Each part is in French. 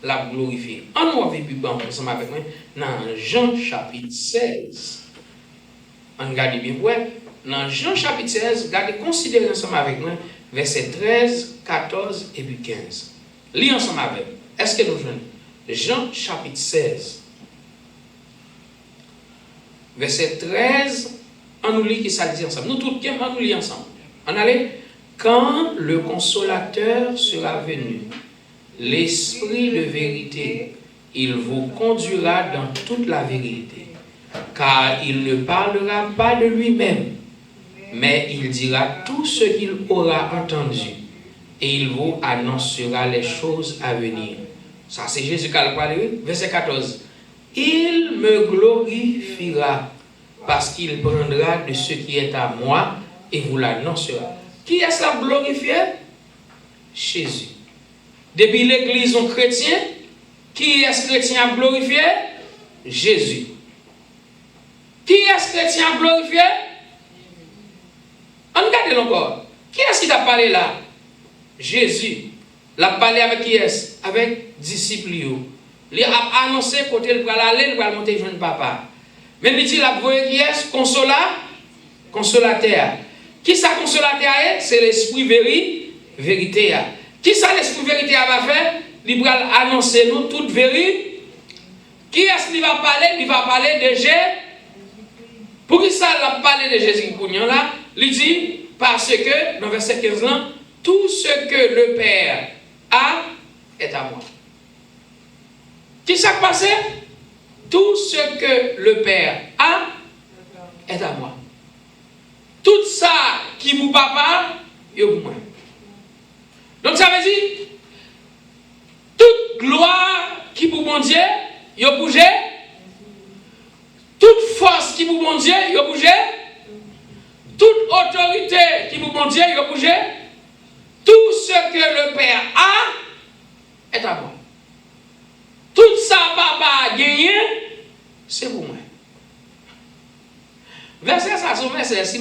la glorifier. En nous avec plus bon ensemble avec moi dans Jean chapitre 16. On regarde bien ouais. Dans Jean chapitre 16, regardez, considérez ensemble avec moi versets 13, 14 et puis 15. Lis ensemble avec. Est-ce que nous jouons? Jean chapitre 16. Verset 13, on nous lit qui ça dit ensemble. Nous tous, on nous lit ensemble. On allait. Quand le consolateur sera venu, l'Esprit de vérité, il vous conduira dans toute la vérité, car il ne parlera pas de lui-même, mais il dira tout ce qu'il aura entendu, et il vous annoncera les choses à venir. Ça, c'est Jésus qui a parlé, verset 14. Il me glorifiera, parce qu'il prendra de ce qui est à moi, et vous l'annoncera. Qui est-ce qui a glorifié? Jésus. Depuis l'église chrétienne, qui est-ce chrétien a glorifié? Jésus. Qui est-ce chrétien a glorifié? On regarde encore. Qui est-ce qui t'a parlé là? Jésus. Il a parlé avec qui est-ce? Avec disciples. Il a annoncé côté il va aller, il va monter jeune papa. Mais il dit la voix qui est? Consolateur. Qui ça consolateur est? C'est l'esprit vérité. Qui ça l'esprit vérité va faire? Il va annoncer nous toute vérité. Qui est-ce qu'il va parler? Il va parler de Jésus. Pour qui ça va parler de Jésus là? Il dit parce que dans verset 15 là, tout ce que le Père a est à moi. Qui ça passe? Tout ce que le Père a est à moi. Tout ça qui vous papa, yo pour moi. Donc ça veut dire, toute gloire qui vous bon Dieu, yo pour Dieu. Toute force qui vous bon Dieu, yo pour Dieu. Toute autorité qui vous bon Dieu, yo pour Dieu. Tout ce que le Père a est à moi. Tout ça papa a gagné, c'est pour moi. Verset ça, c'est verset, si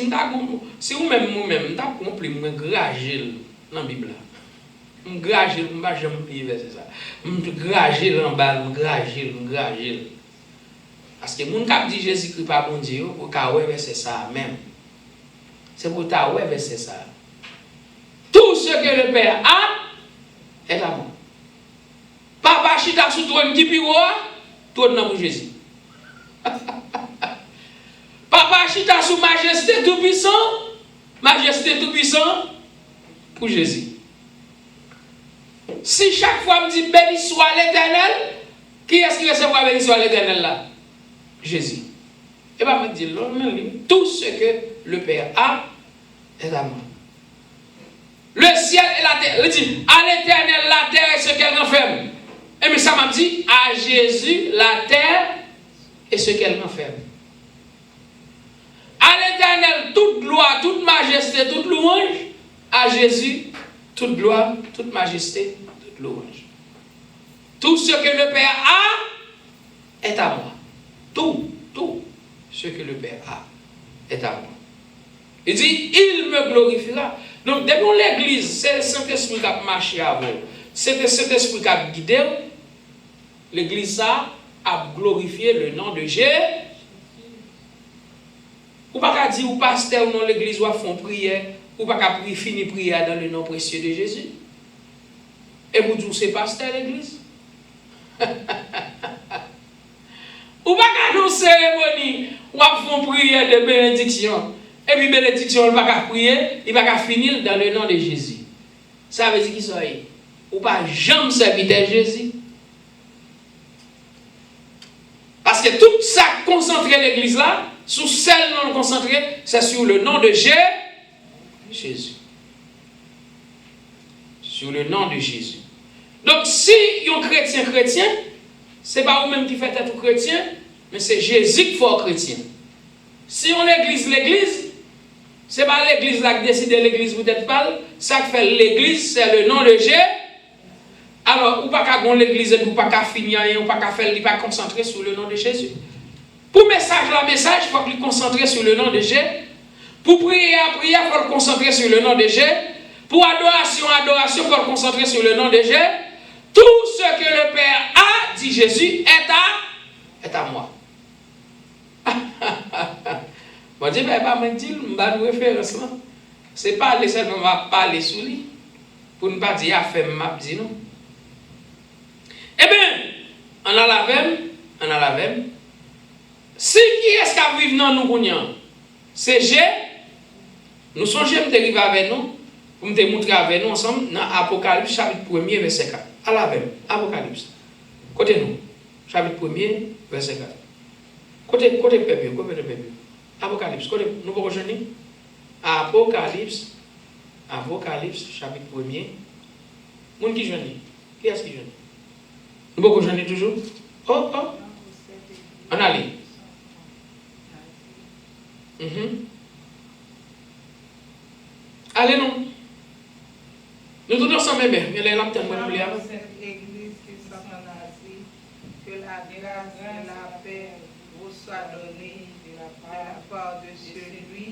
vous-même, t'as compris, vous gragez dans la Bible. Vous gragez, vous ne pouvez jamais oublier verset ça. Vous gragez en bas, vous gragez. Parce que les gens qui disent Jésus-Christ pas bon Dieu, pour qu'ils verset ça même. C'est pour qu'ils verset ça. Tout ce que le Père a est à moi. Papa chita sous trône qui pire, trône dans Jésus. Papa chita sous majesté tout puissant pour Jésus. Si chaque fois me dit béni soit l'Éternel, qui est-ce qui recevra béni soit l'Éternel là? Jésus. Et bien me dit tout ce que le Père a est à moi. Le ciel et la terre, il dit à l'Éternel la terre et ce qu'elle renferme. Et mais ça m'a dit à Jésus la terre et ce qu'elle renferme. À l'Éternel, toute gloire, toute majesté, toute louange. À Jésus, toute gloire, toute majesté, toute louange. Tout ce que le Père a est à moi. Tout ce que le Père a est à moi. Il dit, il me glorifiera. Donc, devant l'église, c'est le Saint-Esprit qui a marché à vous. C'est le Saint-Esprit qui a guidé. L'église a glorifié le nom de Jésus. Ou pas dire au pasteur ou non l'église ou font prière, ou pas finir prière dans le nom précieux de Jésus. Et vous dites c'est pasteur l'église. Ou pas nous cérémonie ou font prière de bénédiction. Et puis bénédiction il pas prier, il va finir dans le nom de Jésus. Ça veut dire qui soit ou pas jamais serviteur Jésus. Parce que tout ça concentré l'église là, sous seul nom concentré, c'est sur le nom de Jésus. Sur le nom de Jésus. Donc si un chrétien, c'est pas vous-même qui faites être chrétien, mais c'est Jésus qui fait chrétien. Si on l'église, c'est pas l'église là qui décide l'église peut-être pas, ça qui fait l'église, c'est le nom de Jésus. Alors, ou pas qu'à gon l'église, ou pas qu'à finir, ou pas qu'à faire, il pas concentrer sur le nom de Jésus. Pour message, il faut qu'il concentrer sur le nom de Jésus. Pour prier, il faut le concentrer sur le nom de Jésus. Pour adoration, il faut le concentrer sur le nom de Jésus. Tout ce que le dit Jésus est à moi. Bon Dieu, mais pas me dire, je vais référence là. C'est pas les seulement va parler sur lui pour ne pas dire fait m'a dit non. Eh bien, on a la même. Si qui est-ce qui vivent dans nous connaissons? C'est G. Nous sommes j'aime arriver avec nous pour me montrer avec nous ensemble dans Apocalypse chapitre 1er verset 4. À la même, Apocalypse. Côté nous, chapitre 1er verset 4. Côté peuple, Apocalypse, côté nous pouvons rejoindre Apocalypse chapitre 1er. Moun qui joigne? Qui est-ce qui joigne? Nous pouvons rejoindre toujours? Oh. On allait. Allez, non. Nous tous ensemble, mais il y a l'aptême pour nous lire. Cette église qui sont en Asie, que la grâce et la paix vous soient données de la part de celui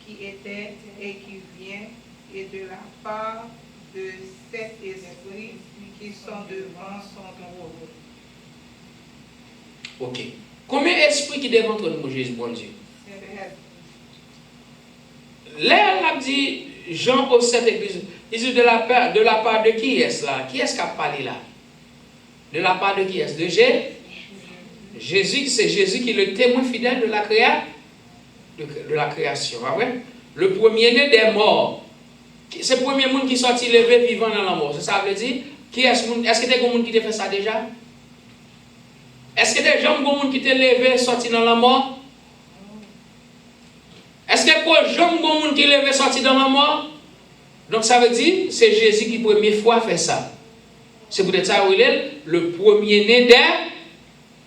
qui était et qui vient, et de la part de cet esprit qui sont devant son trône. Ok. Combien d'esprits qui devant nous, Jésus, bon Dieu? Là, on a dit, Jean au 7 église, il dit de la part de qui est-ce là? Qui est-ce qui a parlé là? De la part de qui est-ce? De Jésus, c'est Jésus qui est le témoin fidèle de la création. Ah ouais? Le premier-né des morts. C'est le premier monde qui sorti levé vivant dans la mort. Ça veut dire, qui est-ce que il y a des gens qui ont fait ça déjà? Est-ce que des gens qui ont levé sorti dans la mort? Est-ce que pour les gens qui levé sorti dans la mort? Donc ça veut dire, c'est Jésus qui première fois fait ça. C'est peut-être ça où il est le premier-né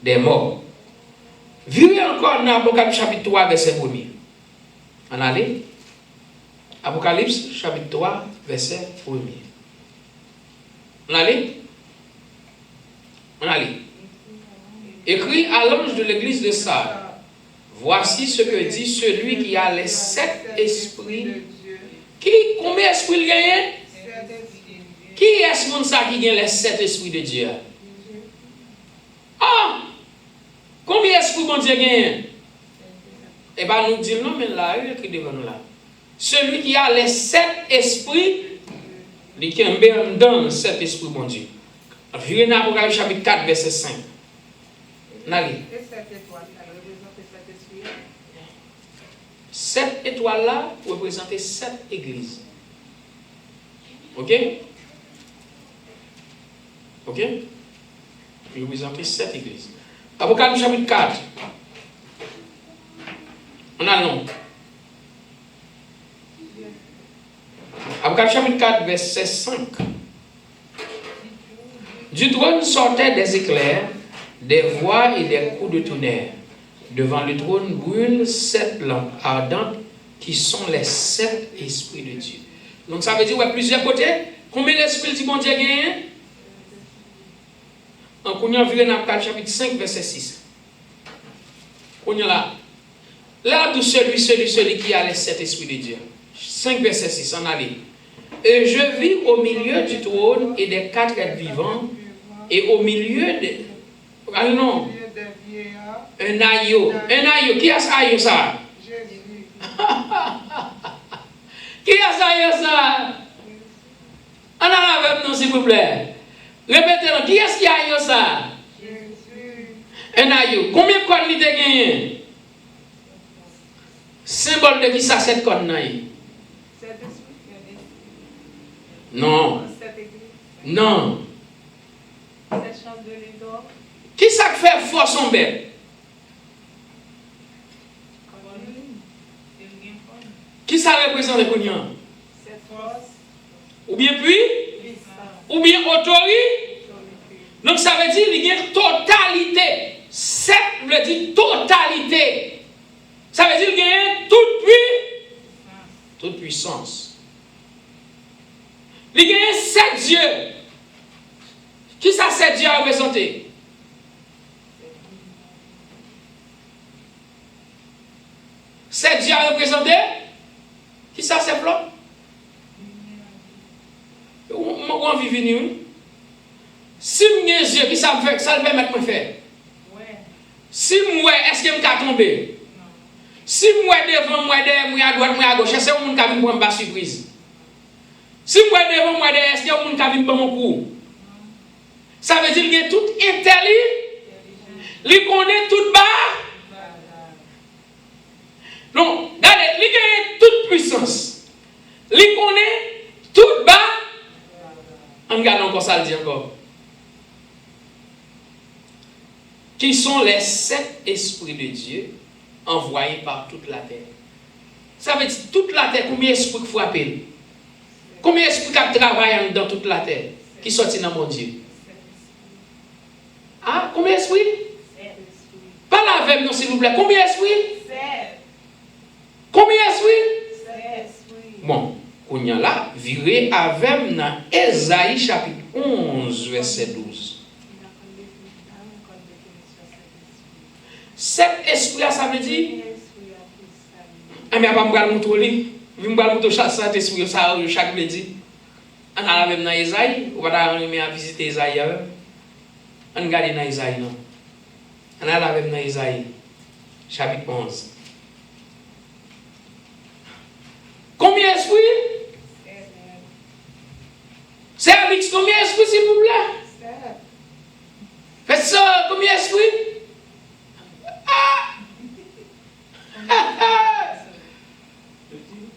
des morts. Vivez encore dans Apocalypse chapitre 3, verset 1er. On allait. Apocalypse chapitre 3, verset 1er. On allait. Écrit à l'ange de l'église de Sardes. Voici ce que dit celui qui a les 7 esprits. Combien d'esprits il gagne? Qui est-ce qui gagne les 7 esprits de Dieu? Ah! Combien d'esprits bon Dieu gagne? Eh bien, nous disons non, mais là, il écrit devant nous là. Celui qui a les 7 esprits, il qui est dans 7 esprits bon Dieu. Virez dans Apocalypse chapitre 4, verset 5. Nali. 7 étoiles là représentent 7 églises. Ok? Ils représentent 7 églises. Apocalypse chapitre 4. On a le nom. Apocalypse chapitre 4, verset 5. Du trône sortaient des éclairs, des voix et des coups de tonnerre. Devant le trône brûlent 7 lampes ardentes qui sont les 7 esprits de Dieu. Donc ça veut dire, ouais, plusieurs côtés. Combien d'esprits dit bon Dieu gagne? En connaissant dans Apocalypse chapitre 5, verset 6. On est là. Là, tout celui qui a les 7 esprits de Dieu. 5, verset 6, on allait. Et je vis au milieu du trône et des 4 êtres vivants, et au milieu de... Ah non. Un aïeau. Qui est-ce aïeau ça? Jésus. Qui est-ce aïeau ça? On a avec nous, s'il vous plaît. Répétez-le. Qui est-ce qui a aïeau ça? Jésus. Un aïeau. Combien de cornes il a gagné? Symbole de qui ça, cette corne là? Non. Non. Qui ça fait force en bête? Qui ça représente les cognons? Ou bien puis? Ou bien autorité? Donc ça veut dire qu'il y a une totalité. 7 veut dire totalité. Ça veut dire qu'il y a toute puissance. Il y a 7 dieux. Qui ça 7 dieux à représenter? C'est Dieu à représenter? Qui ça c'est flot? Où on vit venir? Si mes yeux, qui ça me fait, ça le permet de faire. Si moi, est-ce que je vais tomber? Si moi devant, moi derrière, moi à droite, moi à gauche, est-ce que vous avez une bonne surprise? Si moi devant, moi derrière, est-ce que vous avez une bonne coup? Ça veut dire qu'il y a tout intelligent, il connaît tout bas. Non, regardez, il y a toute puissance. Il connaît tout bas. On regarde encore ça, le dit encore. Qui sont les 7 esprits de Dieu envoyés par toute la terre. Ça veut dire toute la terre, combien d'esprits qui frappent? Combien d'esprits qui travaillent dans toute la terre qui sortent dans mon Dieu? Ah, combien d'esprits? Parlez avec nous s'il vous plaît. Combien d'esprits? 7. Combien d'esprits? 7. Bon, on y a là, virez avec dans Ésaïe chapitre 11, verset 12. Cet esprit-là, ça veut dire. Ah, mais après, je vais vous montrer. Je vais vous montrer chaque esprit, ça, chaque midi. On a même dans Esaïe. On va visiter Esaïe. On regarde dans Esaïe. On a même dans Esaïe, chapitre 11. Combien d'esprits? C'est avec combien d'esprits, s'il vous plaît? Faites ça, combien d'esprits?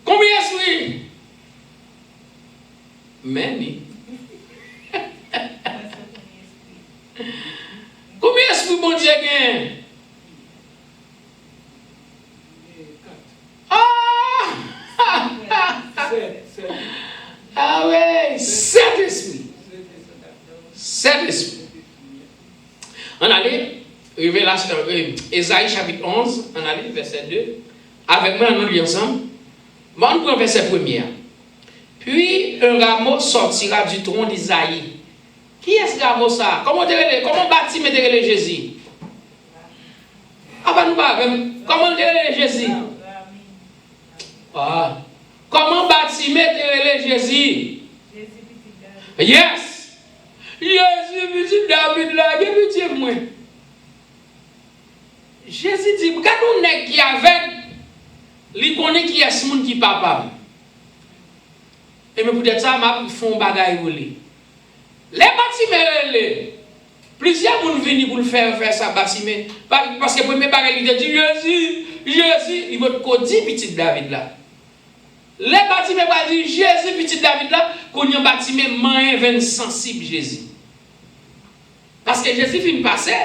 Combien d'esprits? Many. Combien d'esprits bon Dieu gagne? Ah ouais, 7 esprits. 7 esprits. On allait. Révélation, Ésaïe chapitre 11, on a lu verset 2. Avec moi, on lit ensemble. Bon, on prend verset 1er. Puis un rameau sortira du tronc d'Isaïe. Qui est ce rameau ça? Comment bâtiment est Jésus? Ah, ben nous parlons. Comment est Jésus? Ah. Comment bâtiment est Jésus? Yes! Jésus, petit David là, il est petit moi. Jésus dit, regarde un nèg qui avec, il connaît qui est ce monde qui papa. Et mais peut-être ça m'a font bagaille pour lui. Les bâtiments plusieurs monde viennent pour le faire ça bâtiment parce que premier bagaille il dit Jésus, il veut qu'on dit petit David là. Les bâtiments va dire Jésus petit David là, qu'on y a bâtiment moins 20 sensible Jésus. Parce que Jésus finit passer.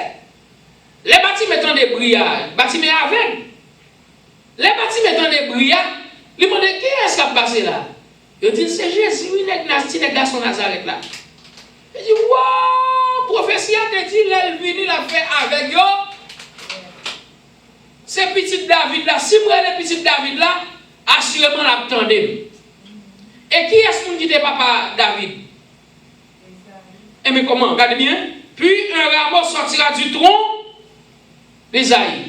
Les bâtiments ont des brillants, bâtiments avec. Les bâtiments ont des brillants, ils demandent qui est-ce qui a passé là? Ils disent c'est Jésus, il est le garçon Nazareth là. Ils disent waouh, prophétie a dit, il est venu la faire avec eux. C'est petit David là, si vous avez petit David là, assurément l'attendez. Et qui est-ce qui était papa David? Et mais comment? Regardez bien. Puis un rameau sortira du tronc d'Ésaïe.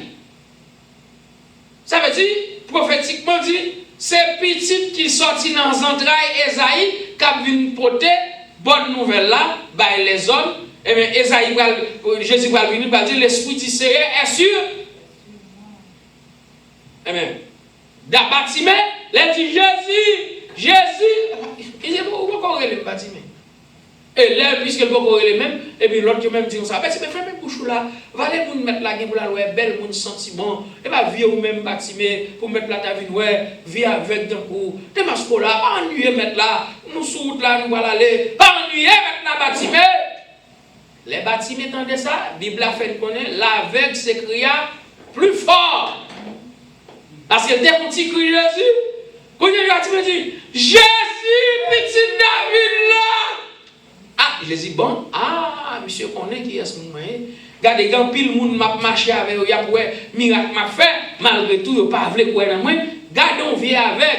Ça veut dire, prophétiquement dit, c'est petit qui sortit dans les entrailles Ésaïe qui a vu porter bonne nouvelle là, bah les hommes, et bien Ésaïe, Jésus va venir, va dire l'esprit du Seigneur est sûr. Et bien, dans le bâtiment, il dit Jésus, il dit pourquoi on le bâtiment? Et là, puisque le bâtiment est le même, et puis l'autre qui même dit ça, mais c'est même frère, bouche là, valez pour mettre la gueule pour la loi, belle, mon sentiment, et pas vieux ou même bâtiment, pour mettre la tavine, ouais, vie avec d'un coup, t'es masco là, pas ennuyé mettre là, nous sous route là, nous allons aller, pas ennuyé mettre la bâtiment. Les bâtiments, entendez ça, la Bible a fait connaître, l'aveugle s'écria plus fort. Parce que dès qu'on dit Jésus, quand il y a un dit Jésus, petit David là. Ah, Jésus, bon, ah, monsieur connaît qui est ce moment. Regardez, quand pile monde m'a marché avec eux, il y a pour miracle m'a fait, malgré tout, il n'a pas voulu quoi dans moi. Gardons vie avec.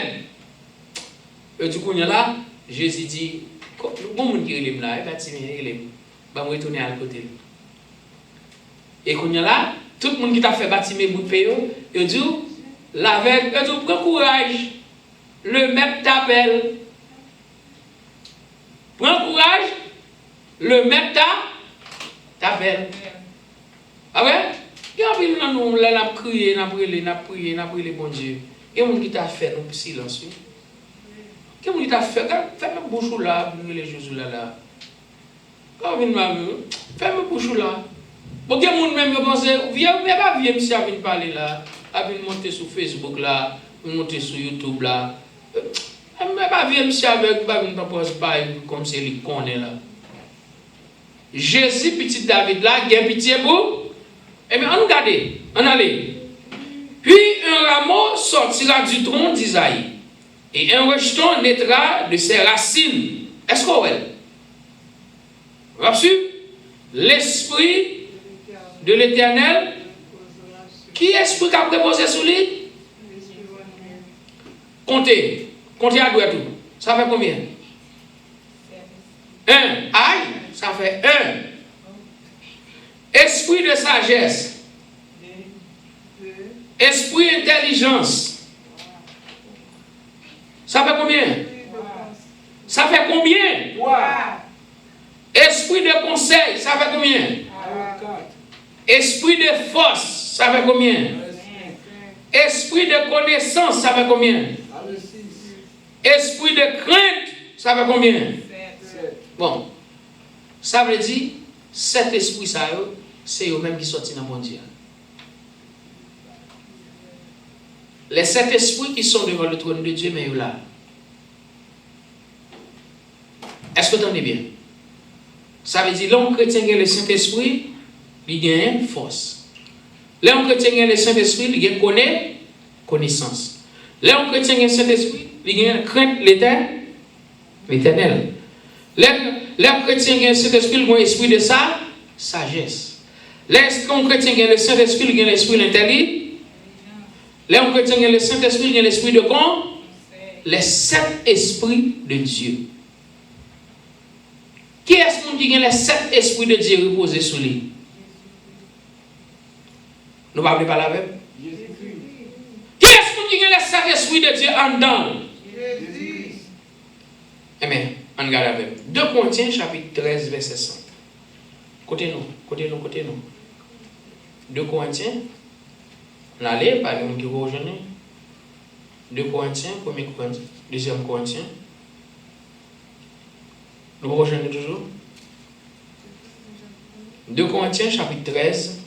Et du coup, là, Jésus dit, comment on dit il là, il va dire il est, va me retourner à côté. Et quand là, tout le monde qui t'a fait bâtiment bout de paye, il dit l'aveugle, il dit prends courage, le maître t'appelle. Prends courage, le maître t'appelle. Ah ouais? Il y a un nous là crié, n'a prié bon Dieu. Et on qui t'a fait un silence. Qu'est-ce que t'a fait? Fais-moi bouche là, les Jésus là. Quand vient ma fais-moi bouche là. Bon, quel monde même pense viens pas viens monsieur venir parler là, à venir monter sur Facebook là, monter sur YouTube là. Mais pas viens monsieur avec pas venir pas comme c'est lui connaît là. Jésus petit David là, il y a pitié pour. Eh bien, on regarde, on allait. Puis un rameau sortira du tronc d'Isaïe, et un rejeton naîtra de ses racines. Est-ce qu'on voit? Reçu? L'esprit de l'Éternel. Qui est-ce qui a préposé sur lui? Comptez. Comptez à droite. Ça fait combien? 1. Aïe, ça fait 1. Esprit de sagesse. Esprit intelligence. Ça fait combien? Ça fait combien? Esprit de conseil, ça fait combien? Esprit de force, ça fait combien? Esprit de connaissance, ça fait combien? Esprit de crainte, ça fait combien? Bon, ça veut dire, cet esprit, ça, c'est eux-mêmes qui sortent dans mon Dieu. Les 7 esprits qui sont devant le trône de Dieu, mais ils sont là. Est-ce que vous entendez bien? Ça veut dire, l'homme chrétien qui a le Saint-Esprit, il a une force. L'homme chrétien qui a le Saint-Esprit, il a une connaissance. L'homme chrétien qui a le Saint-Esprit, il a une crainte l'éternel. L'homme chrétien qui a le Saint-Esprit, il a un esprit de sagesse. L'homme chrétien qui a le Saint-Esprit, il a l'esprit de l'intelligence. L'homme chrétien qui a le Saint-Esprit, il a l'esprit de con. Les 7 esprits de Dieu. Qui est-ce qui a les 7 esprits de Dieu reposés sur lui? Nous ne parlons pas la même. Qui est-ce qui a les 7 esprits de Dieu en dedans? Jésus. Amen. On regarde la même. 2 Corinthiens chapitre 13 verset 5. Côté nous. 2 Corinthiens. On allait par exemple qui rejoignent. 2 Corinthiens, 1er Corinthiens, 2e Corinthiens. Nous rejoignons toujours. 2 Corinthiens chapitre 13.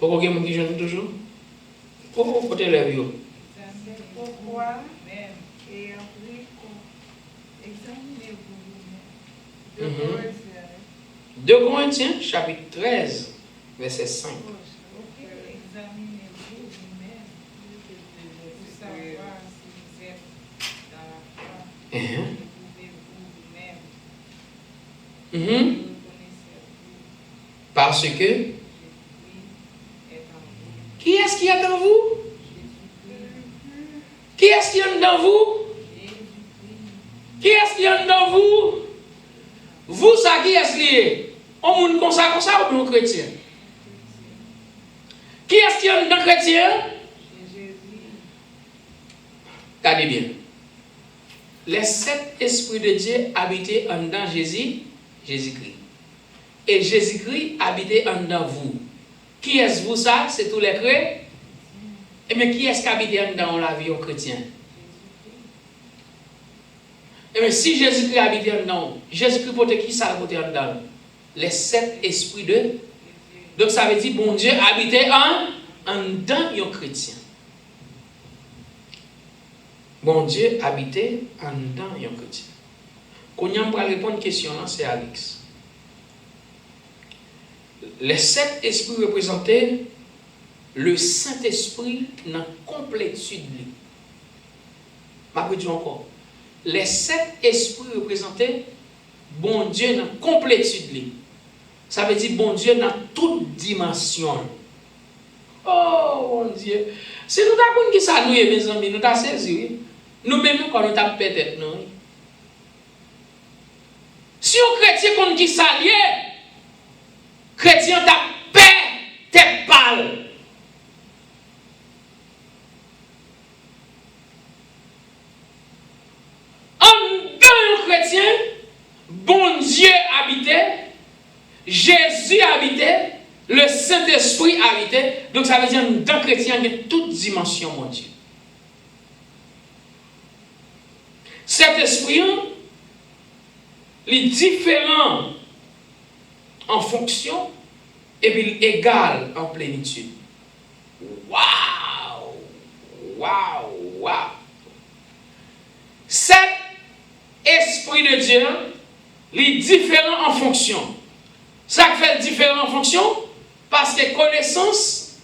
Pourquoi il y a qui joignent toujours? Pourquoi côté les vieux? Pourquoi et après examinez-vous. 2 Corinthiens chapitre 13 verset 5. Examinez-vous vous-même pour savoir si vous êtes dans la foi. Éprouvez-vous vous-même. Parce que qui est-ce qui est dans vous? Qui est-ce qui est dans vous? Qui est-ce qui est dans vous? Vous, ça qui est-ce qui est? On monde comme ça ou bien chrétien? Qui est-ce qui est dans chrétien? Regardez bien. Les 7 esprits de Dieu habitaient en dedans Jésus-Christ. Et Jésus-Christ habitait en dedans vous. Qui est-ce vous ça? C'est tous les chrétiens. Et mais qui est-ce qui habite dans la vie au chrétien? Et mais si Jésus-Christ habite en dedans, Jésus-Christ peut qui ça habite en dedans? Les 7 esprits de. Donc ça veut dire bon Dieu habitait en dedans un chrétien. Bon Dieu habitait en dedans un chrétien. Quand on va répondre à une question, c'est Alex. Les 7 esprits représentaient le Saint-Esprit dans la complétude. Je vais dire encore. Les 7 esprits représentaient bon Dieu dans la complétude. Ça veut dire bon Dieu dans toute dimension. Oh mon Dieu. Si nous avons qui ça nous, mes amis, nous avons saisi. Nous-mêmes, quand nous avons peut-être, non. Si un chrétien qu'on qui s'allie, chrétien t'a paix, tête pâle. chrétien, bon Dieu habitait, Jésus habitait, le Saint-Esprit habitait. Donc ça veut dire que dans le chrétien, il y a toute dimension, mon Dieu. Cet esprit, il est différent en fonction et puis égal en plénitude. Waouh! Waouh! Waouh! Cet esprit de Dieu, il est différent en fonction. Ça fait différent en fonction parce que connaissance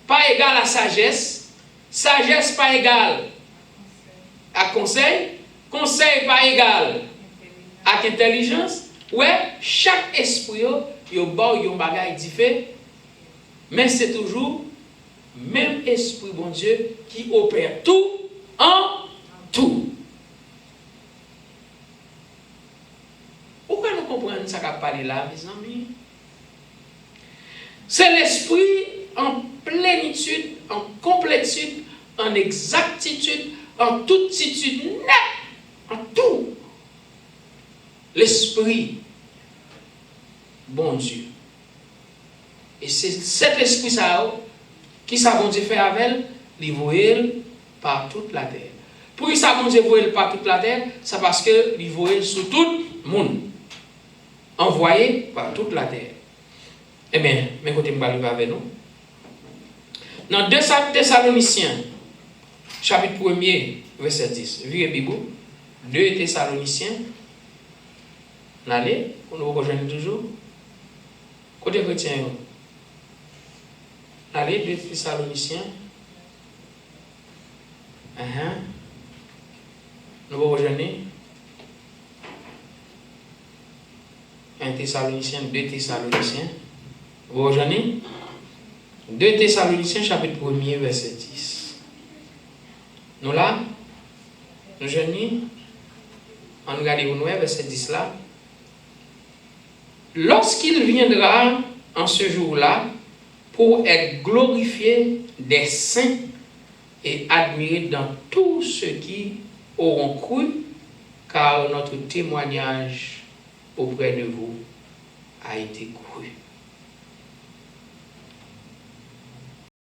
pas égale à sagesse, sagesse pas égale à conseil, conseil pas égal à intelligence. Ouais, chaque esprit il y a un bagage différent, mais c'est toujours même esprit bon Dieu qui opère tout en tout. Pourquoi nous comprenons ça qu'a parlé là, mes amis? C'est l'esprit en plénitude, en complétude, en exactitude, en toutitude nette, en tout. L'esprit, bon Dieu. Et c'est cet esprit ça qui ça bon Dieu fait avec elle, il voit par toute la terre. Pour ça bon Dieu voit par toute la terre, c'est parce que il voit sur tout le monde. Envoyé par toute la terre. Eh bien, mes côtés, je vais arriver avec nous. Dans 2 Thessaloniciens, chapitre 1er, verset 10. Virez Bible. 2 Thessaloniciens. Allez, on nous rejoint toujours. Côté chrétien. Allez, 2 Thessaloniciens. Nous vous rejoignez. 1 Thessaloniciens, 2 Thessaloniciens. Vous rejoignez? 2 Thessaloniciens, chapitre 1er, verset 10. Nous là, nous joignons, on regarde verset 10 là. Lorsqu'il viendra en ce jour-là pour être glorifié des saints et admiré dans tous ceux qui auront cru, car notre témoignage auprès de vous a été cru.